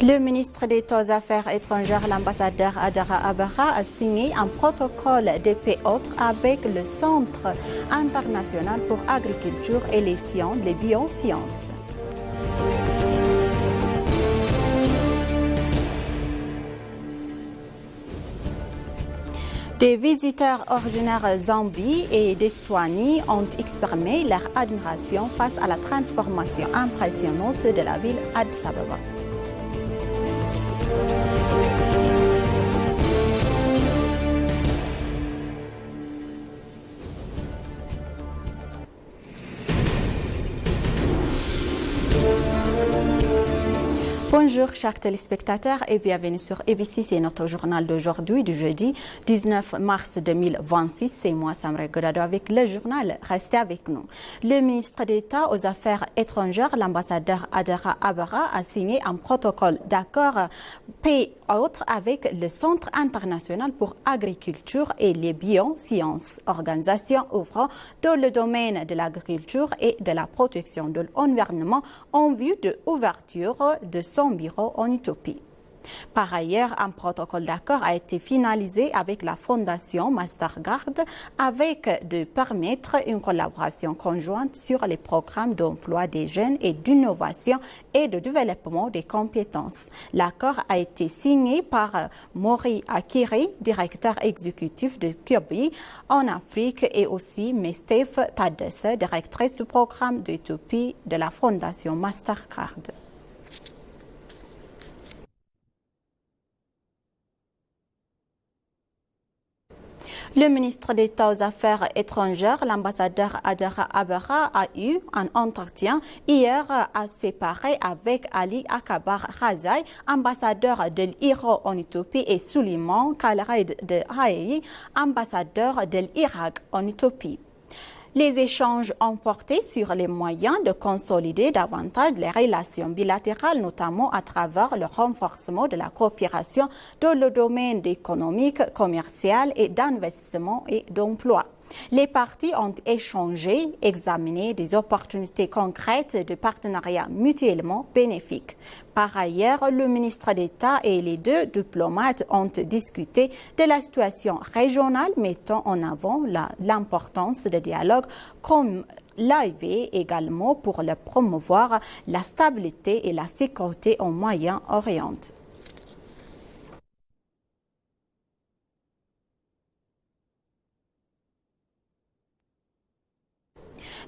Le ministre d'État aux Affaires étrangères, l'ambassadeur Adara Abara, a signé un protocole de paix autre avec le Centre international pour l'agriculture et les biosciences. Des visiteurs originaires Zambie et d'Eswatini ont exprimé leur admiration face à la transformation impressionnante de la ville Addis Ababa. Bonjour chers téléspectateurs et bienvenue sur ABC, c'est notre journal d'aujourd'hui, du jeudi 19 mars 2026. C'est moi Samra Godado avec le journal. Restez avec nous. Le ministre d'État aux Affaires étrangères, l'ambassadeur Adara Abara, a signé un protocole d'accord paix autre avec le Centre international pour l'agriculture et les biosciences, organisation ouvrant dans le domaine de l'agriculture et de la protection de l'environnement en vue de l'ouverture de son bureau en Éthiopie. Par ailleurs, un protocole d'accord a été finalisé avec la Fondation Mastercard avec de permettre une collaboration conjointe sur les programmes d'emploi des jeunes et d'innovation et de développement des compétences. L'accord a été signé par Mori Akiri, directeur exécutif de Kirby en Afrique, et aussi Mestef Tadesse, directrice du programme d'Éthiopie de la Fondation Mastercard. Le ministre d'État aux Affaires étrangères, l'ambassadeur Adara Abara, a eu un entretien hier à séparer avec Ali Akabar Razai, ambassadeur de l'Iran en Éthiopie, et Suleiman Kalraid de Haïi, ambassadeur de l'Irak en Éthiopie. Les échanges ont porté sur les moyens de consolider davantage les relations bilatérales, notamment à travers le renforcement de la coopération dans le domaine économique, commercial et d'investissement et d'emploi. Les parties ont échangé, examiné des opportunités concrètes de partenariat mutuellement bénéfiques. Par ailleurs, le ministre d'État et les deux diplomates ont discuté de la situation régionale, mettant en avant l'importance du dialogue comme l'AIV également pour le promouvoir la stabilité et la sécurité au Moyen-Orient.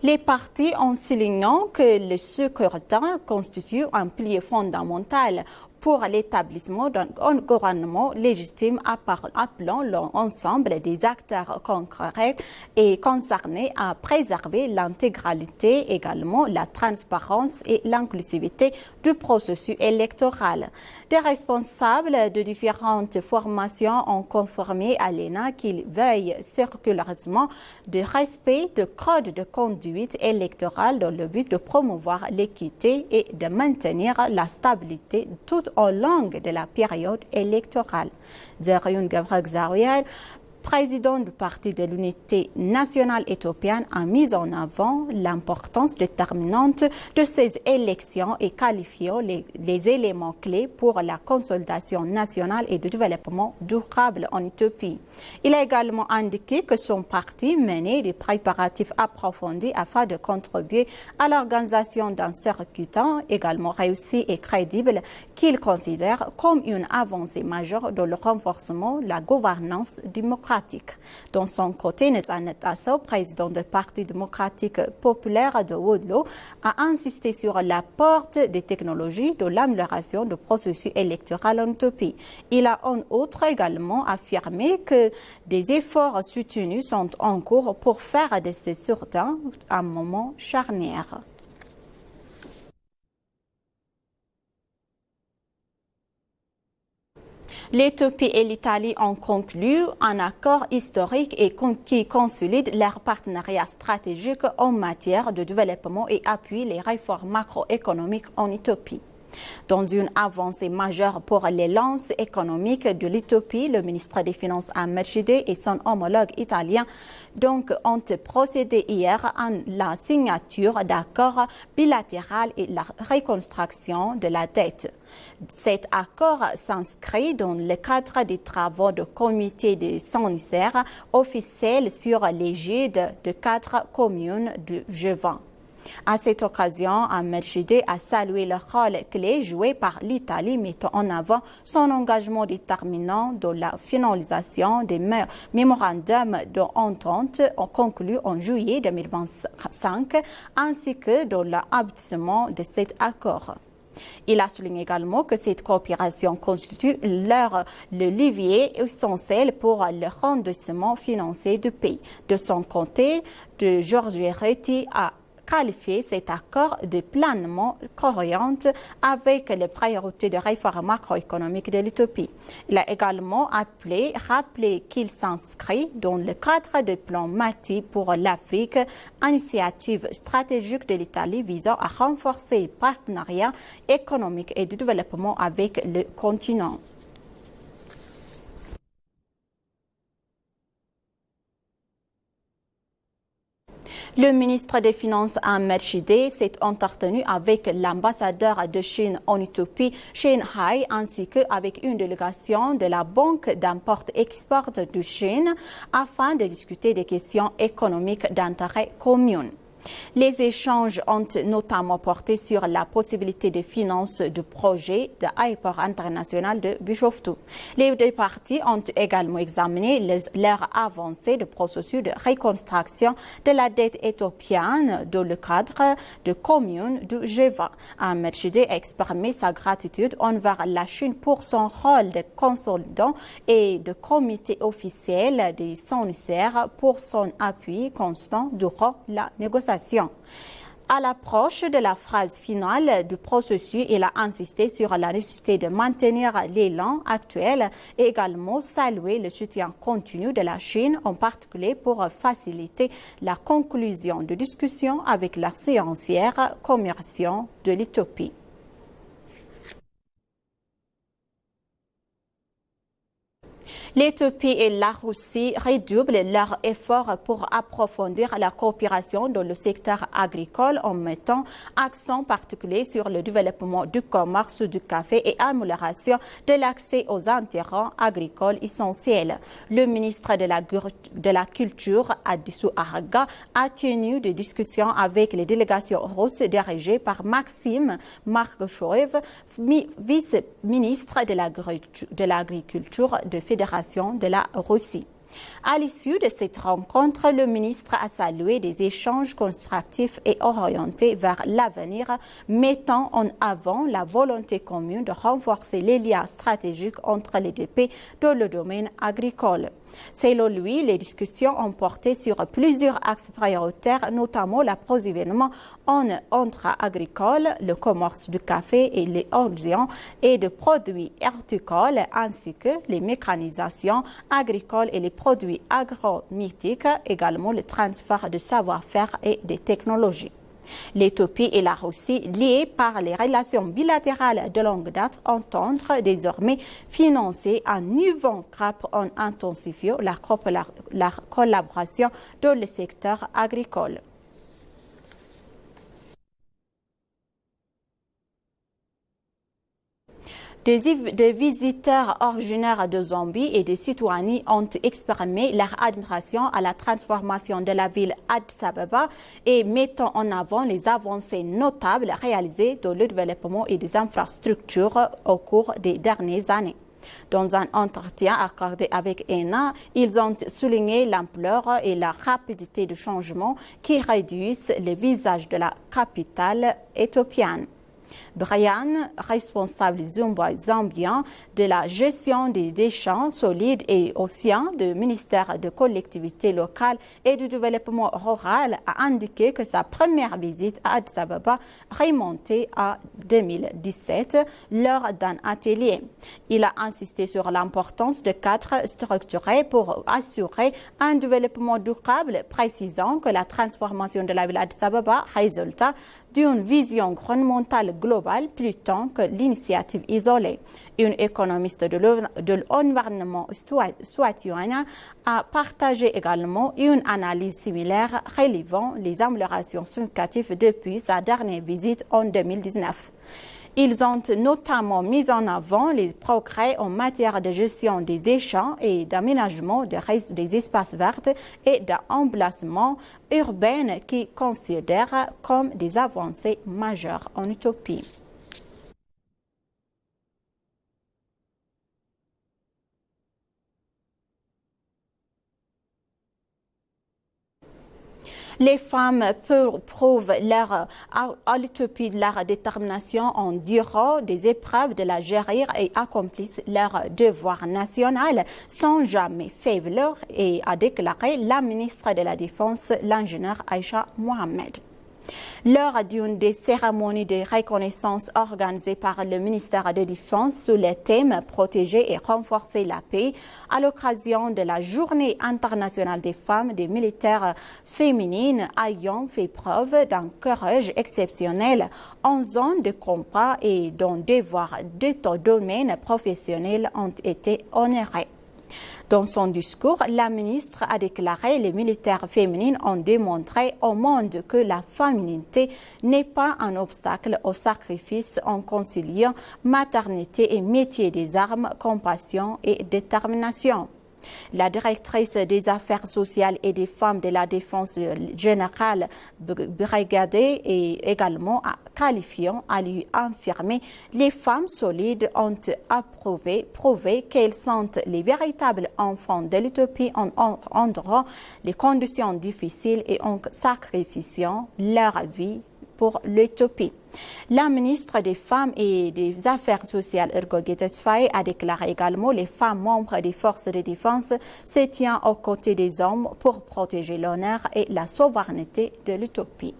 Les partis ont souligné que le sécurité constitue un pilier fondamental pour l'établissement d'un gouvernement légitime, appelant l'ensemble des acteurs concrets et concernés à préserver l'intégralité, également la transparence et l'inclusivité du processus électoral. Des responsables de différentes formations ont confirmé à l'ENA qu'ils veillent scrupuleusement du respect du code de conduite électorale dans le but de promouvoir l'équité et de maintenir la stabilité tout au long de la période électorale. Zerioun Gabrak-Zawiel, président du Parti de l'Unité nationale éthiopienne, a mis en avant l'importance déterminante de ces élections et qualifié les éléments clés pour la consolidation nationale et le développement durable en Éthiopie. Il a également indiqué que son parti menait des préparatifs approfondis afin de contribuer à l'organisation d'un circuit également réussi et crédible qu'il considère comme une avancée majeure dans le renforcement de la gouvernance démocratique. Dans son côté, Nezanet Asso, président du Parti démocratique populaire de Wodlo, a insisté sur l'apport des technologies de l'amélioration du processus électoral en Éthiopie. Il a en outre également affirmé que des efforts soutenus sont en cours pour faire de ces scrutins un moment charnière. L'Éthiopie et l'Italie ont conclu un accord historique et qui consolide leur partenariat stratégique en matière de développement et appuie les réformes macroéconomiques en Éthiopie. Dans une avancée majeure pour les lances économiques de l'Éthiopie, le ministre des Finances Ahmed Shide et son homologue italien ont procédé hier à la signature d'accords bilatéraux et la reconstruction de la dette. Cet accord s'inscrit dans le cadre des travaux du comité des commissaires officiels sur l'égide de 4 communes du G20. À cette occasion, Ahmed Shide a salué le rôle clé joué par l'Italie, mettant en avant son engagement déterminant dans la finalisation des mémorandums d'entente conclus en juillet 2025, ainsi que dans l'aboutissement de cet accord. Il a souligné également que cette coopération constitue le levier essentiel pour le rendement financier du pays. De son côté, Giorgio Retti a qualifié cet accord de pleinement cohérent avec les priorités de réforme macroéconomique de l'Éthiopie. Il a également rappelé qu'il s'inscrit dans le cadre du plan Mati pour l'Afrique, initiative stratégique de l'Italie visant à renforcer les partenariats économiques et de développement avec le continent. Le ministre des Finances Ahmed Shide s'est entretenu avec l'ambassadeur de Chine en Éthiopie, Shin Hai, ainsi qu'avec une délégation de la Banque d'import-export de Chine afin de discuter des questions économiques d'intérêt commun. Les échanges ont notamment porté sur la possibilité de finance du projet de l'aéroport international de Bishoftu. Les deux parties ont également examiné leur avancée du processus de reconstruction de la dette éthiopienne dans le cadre de communes du G20. Ahmed Shide a exprimé sa gratitude envers la Chine pour son rôle de consolidant et de comité officiel des commissaires pour son appui constant durant la négociation. À l'approche de la phase finale du processus, il a insisté sur la nécessité de maintenir l'élan actuel et également salué le soutien continu de la Chine, en particulier pour faciliter la conclusion de discussions avec la créancière commerciale de l'Éthiopie. L'Éthiopie et la Russie redoublent leurs efforts pour approfondir la coopération dans le secteur agricole en mettant accent particulier sur le développement du commerce du café et amélioration de l'accès aux intrants agricoles essentiels. Le ministre de la Culture, Adissou Araga, a tenu des discussions avec les délégations russes dirigées par Maxime Margoshoev, vice-ministre de l'Agriculture de Fédération de la Russie. À l'issue de cette rencontre, le ministre a salué des échanges constructifs et orientés vers l'avenir, mettant en avant la volonté commune de renforcer les liens stratégiques entre les deux pays dans le domaine agricole. Selon lui, les discussions ont porté sur plusieurs axes prioritaires, notamment l'approvisionnement en intrants agricoles, le commerce du café et les oignons et de produits horticoles, ainsi que les mécanisations agricoles et les produits agrométiques, également le transfert de savoir-faire et des technologies. L'Éthiopie et la Russie, liées par les relations bilatérales de longue date, entendent désormais financer un nouveau cap en intensifiant la collaboration dans le secteur agricole. Des visiteurs originaires de Zambie et des citoyens ont exprimé leur admiration à la transformation de la ville Addis Abeba et mettant en avant les avancées notables réalisées dans le développement et des infrastructures au cours des dernières années. Dans un entretien accordé avec ENA, ils ont souligné l'ampleur et la rapidité du changement qui réduisent le visage de la capitale éthiopienne. Brian, responsable zambien de la gestion des déchets solides et océans du ministère de collectivités locales et du développement rural, a indiqué que sa première visite à Addis Abeba remontait à 2017 lors d'un atelier. Il a insisté sur l'importance de cadres structurés pour assurer un développement durable, précisant que la transformation de la ville d'Addis Abeba résultat d'une vision gouvernementale globale global plutôt que l'initiative isolée. Une économiste de l'environnement souhaitienne a partagé également une analyse similaire relevant les améliorations significatives depuis sa dernière visite en 2019. Ils ont notamment mis en avant les progrès en matière de gestion des déchets et d'aménagement des espaces verts et d'emplacement urbain qui considèrent comme des avancées majeures en Éthiopie. Les femmes prouvent à l'Éthiopie leur détermination en durant des épreuves de la gérer et accomplissent leur devoir national sans jamais faiblir, et a déclaré la ministre de la Défense, l'ingénieur Aïcha Mohamed. Lors d'une des cérémonies de reconnaissance organisées par le ministère de la Défense sous le thème « Protéger et renforcer la paix » à l'occasion de la Journée internationale des femmes des militaires féminines ayant fait preuve d'un courage exceptionnel en zone de combat et dont devoirs de domaine professionnel ont été honorés. Dans son discours, la ministre a déclaré que les militaires féminines ont démontré au monde que la féminité n'est pas un obstacle au sacrifice en conciliant maternité et métier des armes, compassion et détermination. La directrice des affaires sociales et des femmes de la défense générale brigadée et également qualifiant à lui affirmer les femmes solides ont prouvé qu'elles sont les véritables enfants de l'Éthiopie en endurant les conditions difficiles et en sacrifiant leur vie pour l'Éthiopie. La ministre des Femmes et des Affaires sociales, Ergo Getesfaye, a déclaré également que les femmes membres des forces de défense se tiennent aux côtés des hommes pour protéger l'honneur et la souveraineté de l'Éthiopie.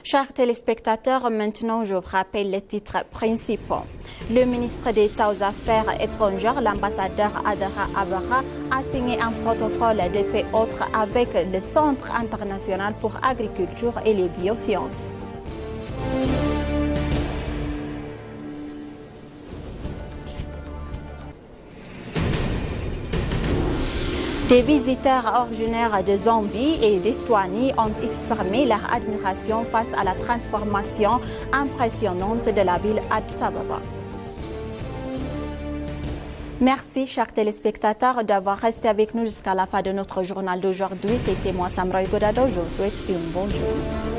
Chers téléspectateurs, maintenant je vous rappelle les titres principaux. Le ministre d'État aux Affaires étrangères, l'ambassadeur Adara Abara, a signé un protocole de paix autre avec le Centre international pour l'agriculture et les biosciences. Des visiteurs originaires de Zambie et d'Estonie ont exprimé leur admiration face à la transformation impressionnante de la ville Addis Ababa. Merci, chers téléspectateurs, d'avoir resté avec nous jusqu'à la fin de notre journal d'aujourd'hui. C'était moi, Samroy Godado. Je vous souhaite une bonne journée.